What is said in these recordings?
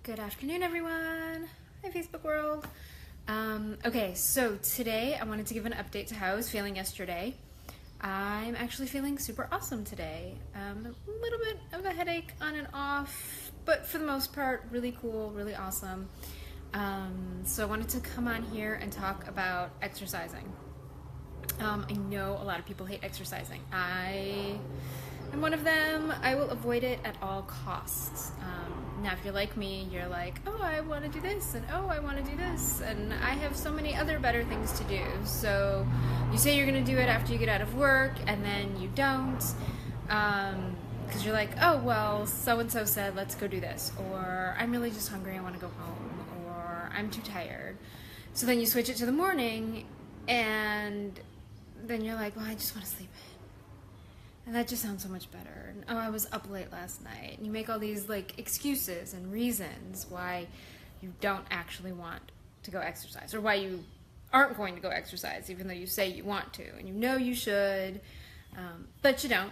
Good afternoon, everyone. Hi, Facebook world. Okay, so today I wanted to give an update to how I was feeling yesterday. I'm actually feeling super awesome today. A little bit of a headache on and off, but for the most part, really cool, really awesome. So I wanted to come on here and talk about exercising. I know a lot of people hate exercising. I am one of them. I will avoid it at all costs. Now, if you're like me, you're like, oh, I want to do this, and oh, I want to do this, and I have so many other better things to do. So you say you're going to do it after you get out of work, and then you don't, because you're like, oh, well, so-and-so said, let's go do this, or I'm really just hungry, I want to go home, or I'm too tired. So then you switch it to the morning, and then you're like, well, I just want to sleep in. And that just sounds so much better. And, oh, I was up late last night. And you make all these like excuses and reasons why you don't actually want to go exercise, or why you aren't going to go exercise, even though you say you want to, and you know you should, but you don't.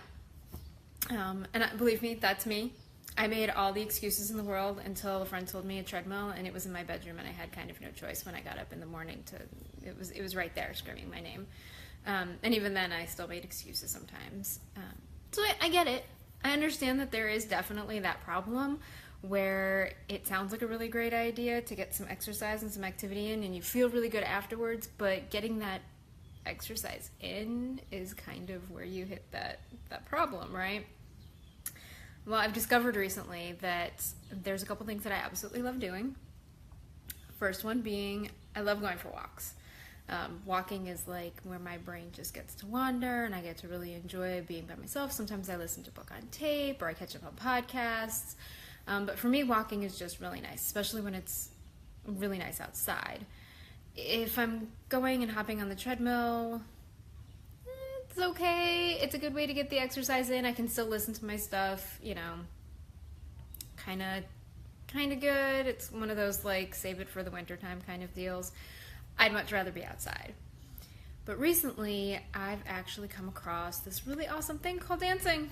Believe me, that's me. I made all the excuses in the world until a friend told me a treadmill, and it was in my bedroom, and I had kind of no choice when I got up in the morning to. It was right there, screaming my name. And even then, I still made excuses sometimes. So I get it. I understand that there is definitely that problem where it sounds like a really great idea to get some exercise and some activity in, and you feel really good afterwards, but getting that exercise in is kind of where you hit that problem, right? Well, I've discovered recently that there's a couple things that I absolutely love doing. First one being, I love going for walks. Walking is like where my brain just gets to wander, and I get to really enjoy being by myself. Sometimes I listen to a book on tape, or I catch up on podcasts. But for me, walking is just really nice, especially when it's really nice outside. If I'm going and hopping on the treadmill, it's okay. It's a good way to get the exercise in. I can still listen to my stuff, kind of good. It's one of those like save it for the wintertime kind of deals. I'd much rather be outside. But recently, I've actually come across this really awesome thing called dancing.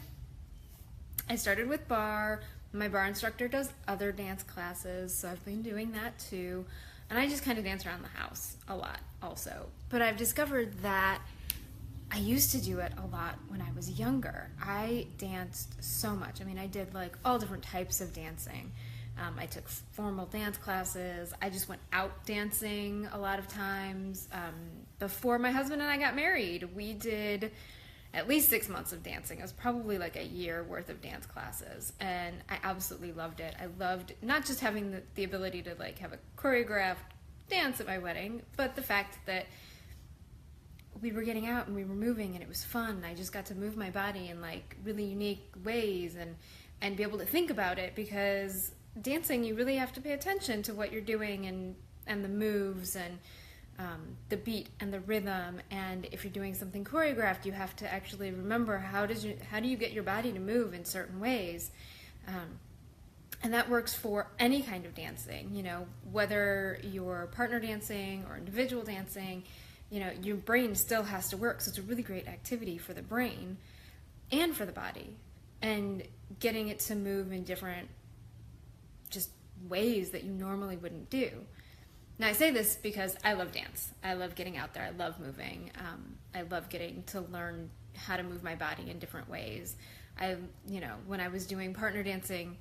I started with barre. My barre instructor does other dance classes, so I've been doing that too. And I just kind of dance around the house a lot also. But I've discovered that I used to do it a lot when I was younger. I danced so much. I mean, I did like all different types of dancing. I took formal dance classes. I just went out dancing a lot of times. Before my husband and I got married, we did at least 6 months of dancing. It was probably like a year worth of dance classes, and I absolutely loved it. I loved not just having the ability to like have a choreographed dance at my wedding, but the fact that we were getting out and we were moving, and it was fun. I just got to move my body in like really unique ways and be able to think about it, because dancing, you really have to pay attention to what you're doing and the moves and the beat and the rhythm. And if you're doing something choreographed, you have to actually remember how do you get your body to move in certain ways. And that works for any kind of dancing, whether you're partner dancing or individual dancing, your brain still has to work. So it's a really great activity for the brain and for the body, and getting it to move in different just ways that you normally wouldn't do. Now, I say this because I love dance. I love getting out there. I love moving. I love getting to learn how to move my body in different ways. When I was doing partner dancing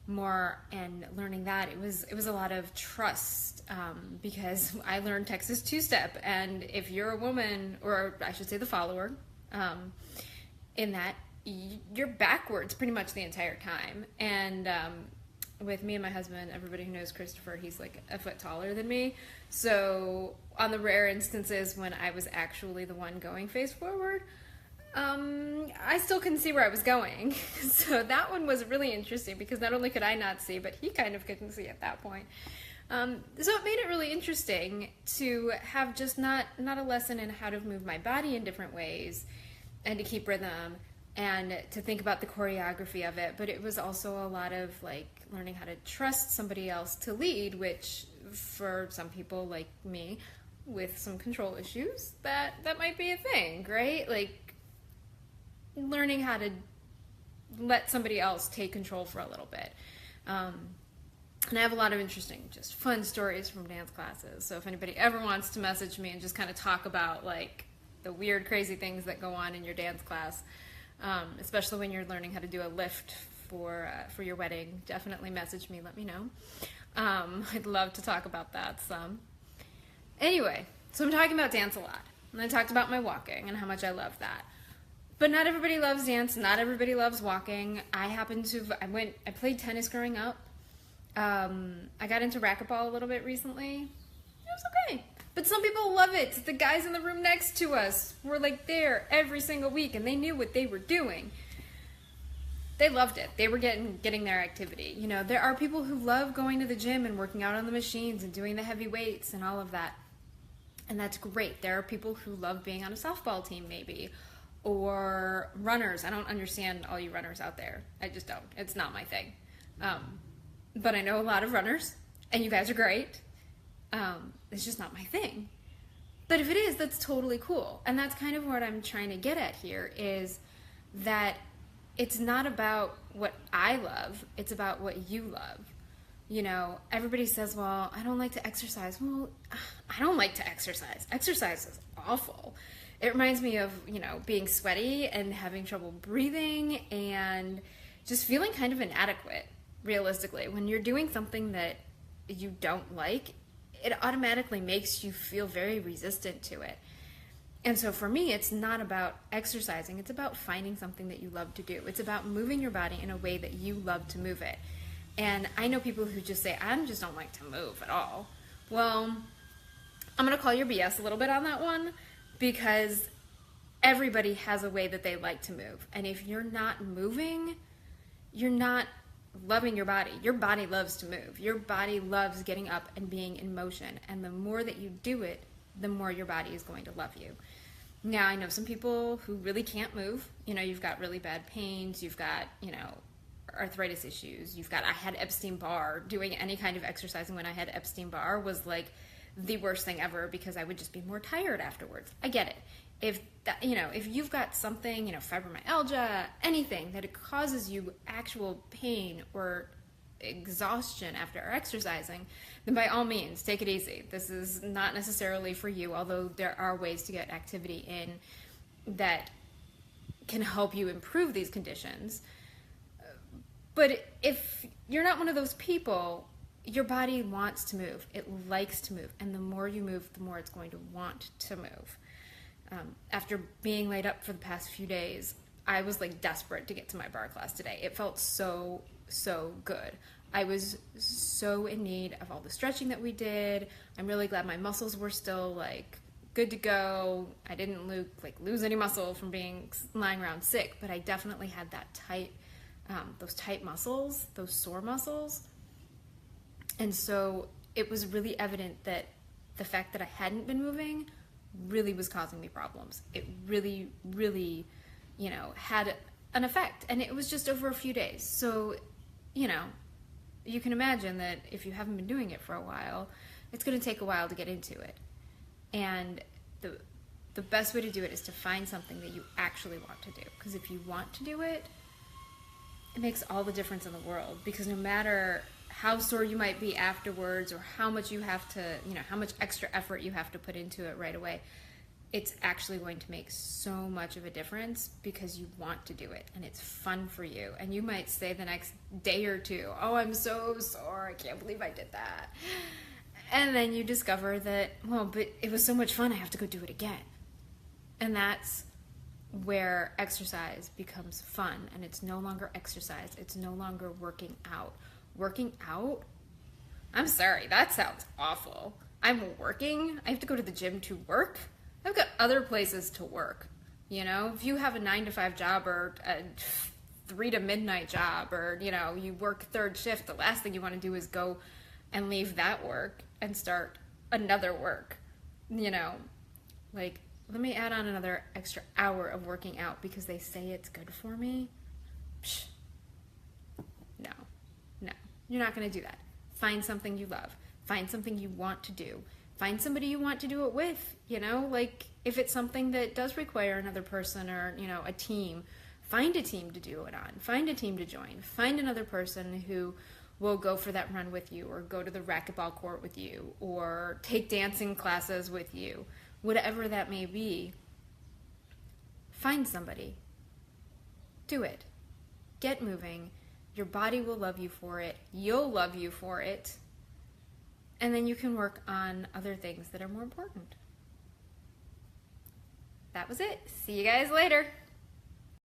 more and learning that, it was a lot of trust, because I learned Texas two-step, and if you're a woman, or I should say the follower, in that, you're backwards pretty much the entire time. And with me and my husband, everybody who knows Christopher, he's like a foot taller than me. So on the rare instances when I was actually the one going face forward, I still couldn't see where I was going. So that one was really interesting, because not only could I not see, but he kind of couldn't see at that point. So it made it really interesting to have just not a lesson in how to move my body in different ways and to keep rhythm and to think about the choreography of it, but it was also a lot of like learning how to trust somebody else to lead, which for some people like me with some control issues, that might be a thing, right? Like learning how to let somebody else take control for a little bit. And I have a lot of interesting, just fun stories from dance classes. So if anybody ever wants to message me and just kind of talk about like the weird, crazy things that go on in your dance class, especially when you're learning how to do a lift for your wedding, definitely message me. Let me know. I'd love to talk about that some. Anyway, so I'm talking about dance a lot. And I talked about my walking and how much I love that. But not everybody loves dance. Not everybody loves walking. I played tennis growing up. I got into racquetball a little bit recently. It was okay. But some people love it. The guys in the room next to us were like there every single week and they knew what they were doing. They loved it. They were getting their activity. You know, there are people who love going to the gym and working out on the machines and doing the heavy weights and all of that. And that's great. There are people who love being on a softball team maybe. Or runners. I don't understand all you runners out there. I just don't. It's not my thing. But I know a lot of runners, and you guys are great. It's just not my thing. But if it is, that's totally cool. And that's kind of what I'm trying to get at here, is that it's not about what I love, it's about what you love. You know, everybody says, well, I don't like to exercise. Well, I don't like to exercise. Exercise is awful. It reminds me of, you know, being sweaty and having trouble breathing and just feeling kind of inadequate, realistically. When you're doing something that you don't like, it automatically makes you feel very resistant to it. And so for me, it's not about exercising. It's about finding something that you love to do. It's about moving your body in a way that you love to move it. And I know people who just say, I just don't like to move at all. Well, I'm going to call your BS a little bit on that one, because everybody has a way that they like to move. And if you're not moving, you're not loving your body. Your body loves to move. Your body loves getting up and being in motion. And the more that you do it, the more your body is going to love you. Now, I know some people who really can't move. You know, you've got really bad pains. You've got, you know, arthritis issues. I had Epstein-Barr. Doing any kind of exercising when I had Epstein-Barr was like the worst thing ever, because I would just be more tired afterwards. I get it. If that, you know, if you've got something, you know, fibromyalgia, anything that it causes you actual pain or exhaustion after exercising, then by all means, take it easy. This is not necessarily for you, although there are ways to get activity in that can help you improve these conditions. But if you're not one of those people, your body wants to move. It likes to move. And the more you move, the more it's going to want to move. After being laid up for the past few days, I was like desperate to get to my barre class today. It felt so good. I was so in need of all the stretching that we did. I'm really glad my muscles were still like good to go. I didn't lose any muscle from lying around sick, but I definitely had that those tight muscles, those sore muscles. And so it was really evident that the fact that I hadn't been moving really was causing me problems. It really, really, you know, had an effect. And it was just over a few days. So, you know, you can imagine that if you haven't been doing it for a while, it's going to take a while to get into it. And the best way to do it is to find something that you actually want to do. Because if you want to do it, it makes all the difference in the world. Because no matter how sore you might be afterwards, or how much you have to, you know, how much extra effort you have to put into it right away, it's actually going to make so much of a difference because you want to do it and it's fun for you. And you might say the next day or two, oh, I'm so sore, I can't believe I did that. And then you discover that, well, but it was so much fun, I have to go do it again. And that's where exercise becomes fun, and it's no longer exercise, it's no longer working out. Working out? I'm sorry, that sounds awful. I'm working? I have to go to the gym to work? I've got other places to work. You know, if you have a 9-to-5 job or a 3 to midnight job, or, you know, you work third shift, the last thing you want to do is go and leave that work and start another work. You know, like, let me add on another extra hour of working out because they say it's good for me. Psh. No. You're not going to do that. Find something you love. Find something you want to do. Find somebody you want to do it with, you know, like if it's something that does require another person or, you know, a team, find a team to do it on. Find a team to join. Find another person who will go for that run with you, or go to the racquetball court with you, or take dancing classes with you, whatever that may be. Find somebody. Do it. Get moving. Your body will love you for it. You'll love you for it. And then you can work on other things that are more important. That was it. See you guys later.